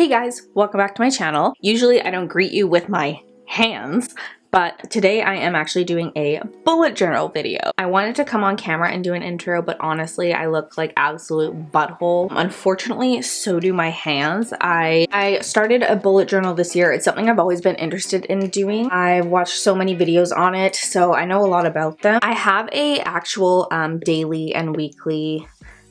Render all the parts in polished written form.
Hey guys, welcome back to my channel. Usually I don't greet you with my hands, but today I am actually doing a bullet journal video. I wanted to come on camera and do an intro, but honestly I look like absolute butthole. Unfortunately, so do my hands. I started a bullet journal this year. It's something I've always been interested in doing. I've watched so many videos on it, so I know a lot about them. I have a actual daily and weekly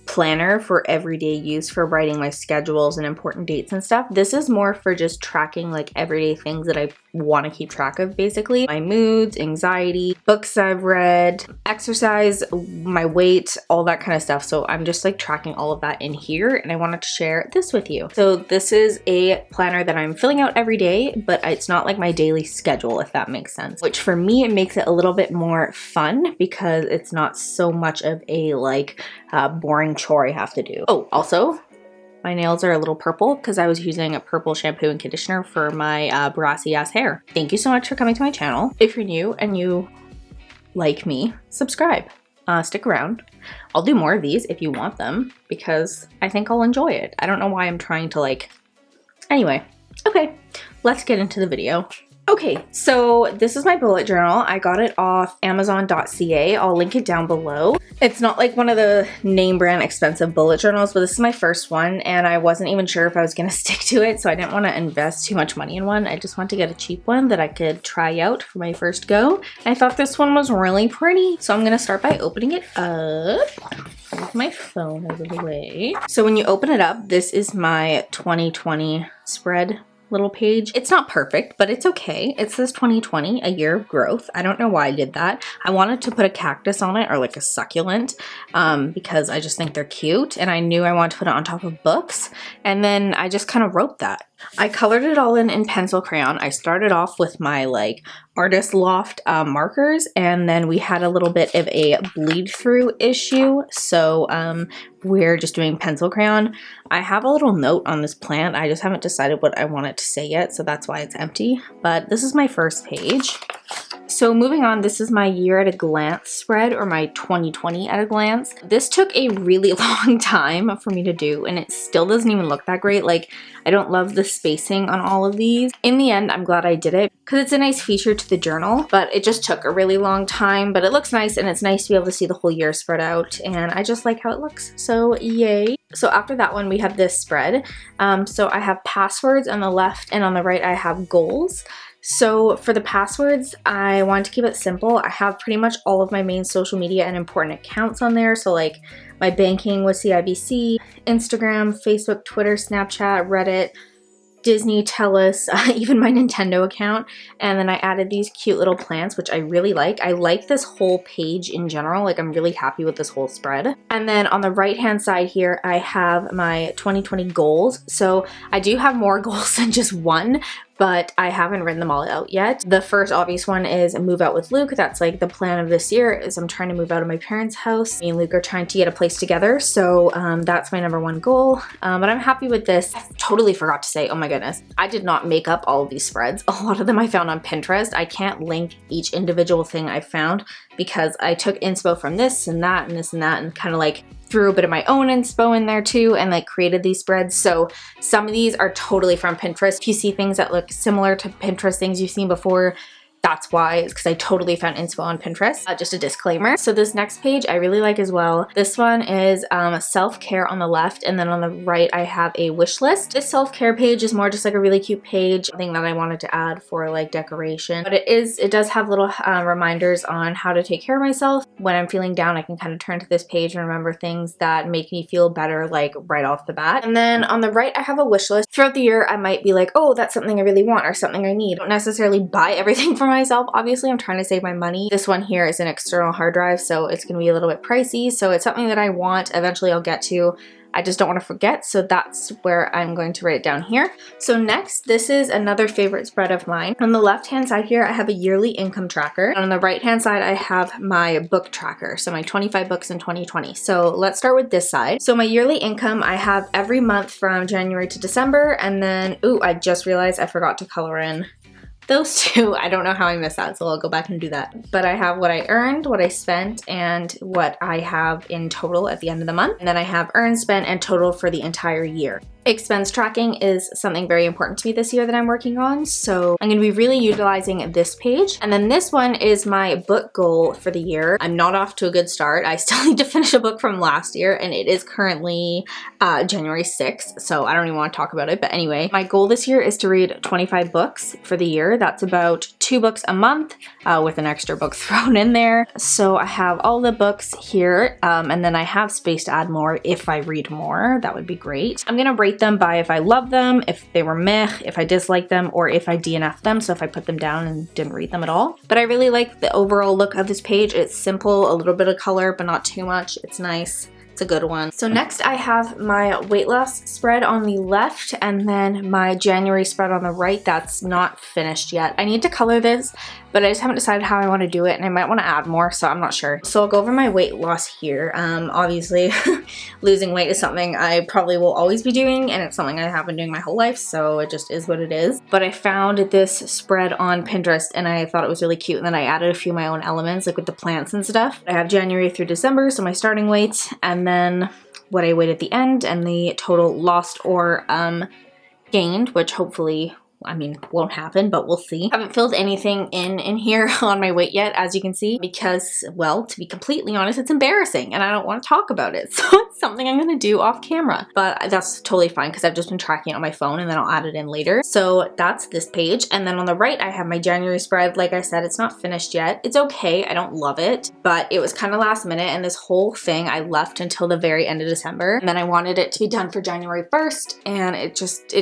planner for everyday use for writing my schedules and important dates and stuff. This is more for just tracking like everyday things that I want to keep track of, basically. My moods, anxiety, books I've read, exercise, my weight, all that kind of stuff. So I'm just like tracking all of that in here, and I wanted to share this with you. So this is a planner that I'm filling out every day, but it's not like my daily schedule, if that makes sense. Which for me, it makes it a little bit more fun because it's not so much of a like boring chore I have to do. Oh, also, my nails are a little purple because I was using a purple shampoo and conditioner for my brassy ass hair. Thank you so much for coming to my channel. If you're new and you like me, subscribe. Stick around. I'll do more of these if you want them because I think I'll enjoy it. I don't know why I'm trying to like... Anyway, okay, let's get into the video. Okay, so this is my bullet journal. I got it off Amazon.ca. I'll link it down below. It's not like one of the name brand expensive bullet journals, but this is my first one and I wasn't even sure if I was gonna stick to it, so I didn't want to invest too much money in one. I just wanted to get a cheap one that I could try out for my first go. I thought this one was really pretty, so I'm gonna start by opening it up. Move my phone out of the way. So when you open it up, this is my 2020 spread little page. It's not perfect, but it's okay. It says 2020, a year of growth. I don't know why I did that. I wanted to put a cactus on it or like a succulent because I just think they're cute, and I knew I wanted to put it on top of books, and then I just kind of wrote that. I colored it all in pencil crayon. I started off with my like Artist Loft markers, and then we had a little bit of a bleed through issue, so we're just doing pencil crayon. I have a little note on this plant. I just haven't decided what I want it to say yet, so that's why it's empty. But this is my first page. So moving on, this is my year at a glance spread, or my 2020 at a glance. This took a really long time for me to do, and it still doesn't even look that great. Like, I don't love the spacing on all of these. In the end, I'm glad I did it because it's a nice feature to the journal, but it just took a really long time. But it looks nice, and it's nice to be able to see the whole year spread out, and I just like how it looks, so yay. So after that one, we have this spread. So I have passwords on the left, and on the right I have goals. So for the passwords, I wanted to keep it simple. I have pretty much all of my main social media and important accounts on there. So like my banking with CIBC, Instagram, Facebook, Twitter, Snapchat, Reddit, Disney, TELUS, even my Nintendo account. And then I added these cute little plants, which I really like. I like this whole page in general. Like, I'm really happy with this whole spread. And then on the right hand side here, I have my 2020 goals. So I do have more goals than just one, but I haven't written them all out yet. The first obvious one is move out with Luke. That's like the plan of this year, is I'm trying to move out of my parents' house. Me and Luke are trying to get a place together. So that's my #1 goal. But I'm happy with this. I totally forgot to say, oh my goodness, I did not make up all of these spreads. A lot of them I found on Pinterest. I can't link each individual thing I found because I took inspo from this and that and this and that, and kind of like threw a bit of my own inspo in there too, and like created these spreads. So some of these are totally from Pinterest. If you see things that look similar to Pinterest things you've seen before, that's why. It's because I totally found inspo on Pinterest. Just a disclaimer. So this next page I really like as well. This one is self-care on the left, and then on the right I have a wish list. This self-care page is more just like a really cute page, thing that I wanted to add for like decoration. But it does have little reminders on how to take care of myself. When I'm feeling down, I can kind of turn to this page and remember things that make me feel better, like right off the bat. And then on the right I have a wish list. Throughout the year I might be like, oh, that's something I really want or something I need. I don't necessarily buy everything for myself. Obviously, I'm trying to save my money. This one here is an external hard drive, so it's going to be a little bit pricey. So it's something that I want. Eventually I'll get to. I just don't want to forget, so that's where I'm going to write it down here. So next, this is another favorite spread of mine. On the left-hand side here, I have a yearly income tracker. And on the right-hand side, I have my book tracker, so my 25 books in 2020. So let's start with this side. So my yearly income, I have every month from January to December, and then, ooh, I just realized I forgot to color in those two. I don't know how I missed that, so I'll go back and do that. But I have what I earned, what I spent, and what I have in total at the end of the month. And then I have earned, spent, and total for the entire year. Expense tracking is something very important to me this year that I'm working on, so I'm going to be really utilizing this page. And then this one is my book goal for the year. I'm not off to a good start. I still need to finish a book from last year, and it is currently January 6th, so I don't even want to talk about it. But anyway, my goal this year is to read 25 books for the year. That's about 2 books a month with an extra book thrown in there. So I have all the books here, and then I have space to add more if I read more. That would be great. I'm going to rate them by if I love them, if they were meh, if I dislike them, or if I DNF them, so if I put them down and didn't read them at all. But I really like the overall look of this page. It's simple, a little bit of color, but not too much. It's nice. It's a good one. So next I have my weight loss spread on the left and then my January spread on the right. That's not finished yet. I need to color this, but I just haven't decided how I want to do it, and I might want to add more, so I'm not sure. So I'll go over my weight loss here. Obviously losing weight is something I probably will always be doing, and it's something I have been doing my whole life, so it just is what it is. But I found this spread on Pinterest and I thought it was really cute, and then I added a few of my own elements, like with the plants and stuff. I have January through December, so my starting weight, and then what I weighed at the end, and the total lost or gained, which hopefully, I mean, won't happen, but we'll see. I haven't filled anything in here on my weight yet, as you can see, because, well, to be completely honest, it's embarrassing and I don't want to talk about it. So it's something I'm going to do off camera, but that's totally fine because I've just been tracking it on my phone and then I'll add it in later. So that's this page. And then on the right, I have my January spread. Like I said, it's not finished yet. It's okay. I don't love it, but it was kind of last minute, and this whole thing I left until the very end of December. And then I wanted it to be done for January 1st, and it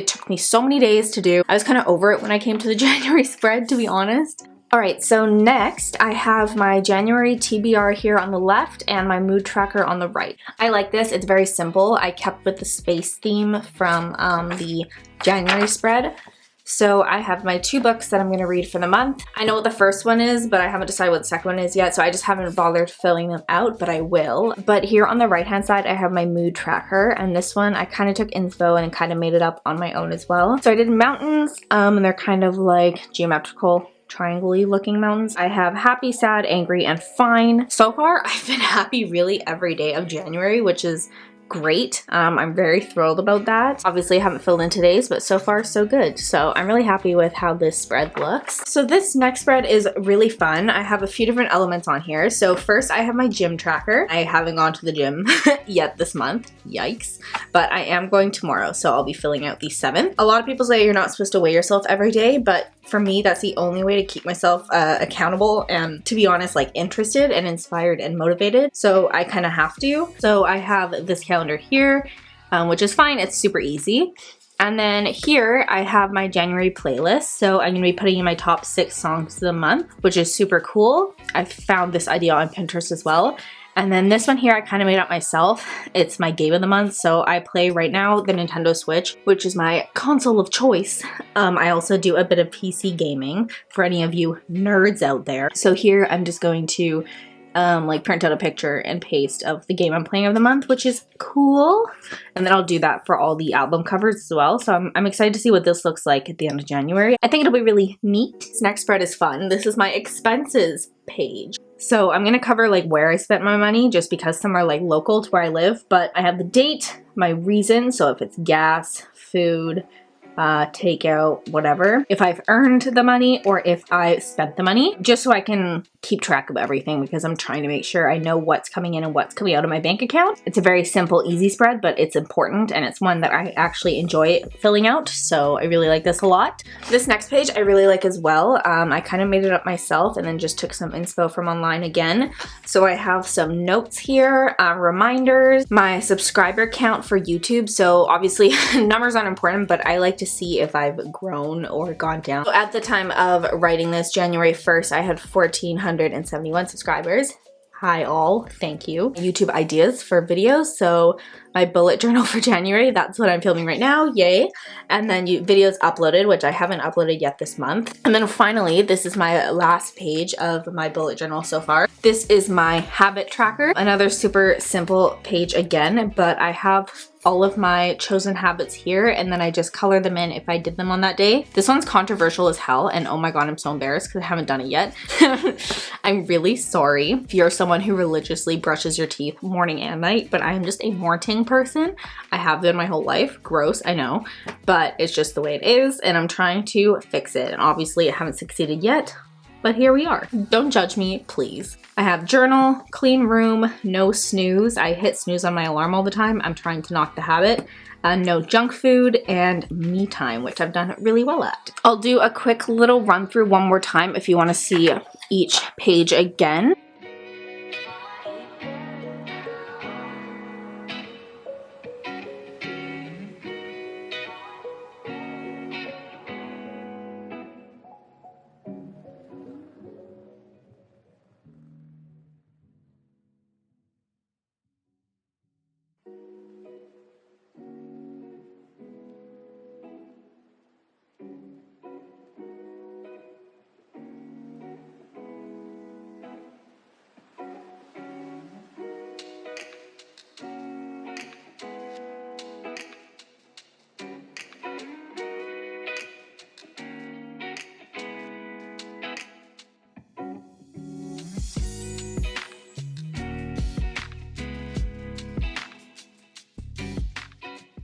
took me so many days to do. I was kind of over it when I came to the January spread, to be honest. Alright, so next I have my January TBR here on the left and my mood tracker on the right. I like this. It's very simple. I kept with the space theme from the January spread. So I have my 2 books that I'm going to read for the month. I know what the first one is, but I haven't decided what the second one is yet, so I just haven't bothered filling them out, but I will. But here on the right-hand side, I have my mood tracker, and this one I kind of took info and kind of made it up on my own as well. So I did mountains, and they're kind of like geometrical, triangle-y looking mountains. I have happy, sad, angry, and fine. So far, I've been happy really every day of January, which is great. I'm very thrilled about that. Obviously I haven't filled in today's, but so far so good. So I'm really happy with how this spread looks. So this next spread is really fun. I have a few different elements on here. So first I have my gym tracker. I haven't gone to the gym yet this month. Yikes. But I am going tomorrow, so I'll be filling out the 7th. A lot of people say you're not supposed to weigh yourself every day, but for me, that's the only way to keep myself accountable and, to be honest, like interested and inspired and motivated. So I kind of have to. So I have this calendar here, which is fine. It's super easy. And then here I have my January playlist. So I'm going to be putting in my top 6 songs of the month, which is super cool. I found this idea on Pinterest as well. And then this one here I kind of made up myself. It's my game of the month. So I play right now the Nintendo Switch, which is my console of choice. I also do a bit of PC gaming for any of you nerds out there. So here I'm just going to like print out a picture and paste of the game I'm playing of the month, which is cool. And then I'll do that for all the album covers as well. So I'm excited to see what this looks like at the end of January. I think it'll be really neat. This next spread is fun. This is my expenses page. So I'm gonna cover like where I spent my money just because some are like local to where I live, but I have the date, my reason, so if it's gas, food, takeout, whatever, if I've earned the money or if I spent the money, just so I can keep track of everything because I'm trying to make sure I know what's coming in and what's coming out of my bank account. It's a very simple, easy spread, but it's important and it's one that I actually enjoy filling out, so I really like this a lot. This next page I really like as well. I kind of made it up myself and then just took some inspo from online again. So I have some notes here, reminders, my subscriber count for YouTube. So obviously numbers aren't important, but I like to see if I've grown or gone down. So at the time of writing this, January 1st, I had 1,471 subscribers. Hi all, thank you. YouTube ideas for videos, so my bullet journal for January, that's what I'm filming right now, yay. And then videos uploaded, which I haven't uploaded yet this month. And then finally, this is my last page of my bullet journal so far. This is my habit tracker, another super simple page again, but I have all of my chosen habits here, and then I just color them in if I did them on that day. This one's controversial as hell, and oh my god, I'm so embarrassed because I haven't done it yet. I'm really sorry if you're someone who religiously brushes your teeth morning and night, but I'm just a morning person. I have been my whole life. Gross, I know, but it's just the way it is, and I'm trying to fix it, and obviously I haven't succeeded yet. But here we are. Don't judge me, please. I have journal, clean room, no snooze. I hit snooze on my alarm all the time. I'm trying to knock the habit. No junk food, and me time, which I've done really well at. I'll do a quick little run through one more time if you want to see each page again.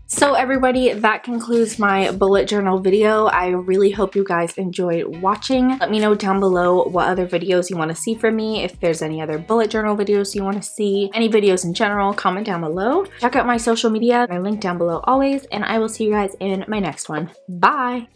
So everybody, that concludes my bullet journal video. I really hope you guys enjoyed watching. Let me know down below what other videos you want to see from me. If there's any other bullet journal videos you want to see, any videos in general, comment down below. Check out my social media, my link down below always, and I will see you guys in my next one. Bye!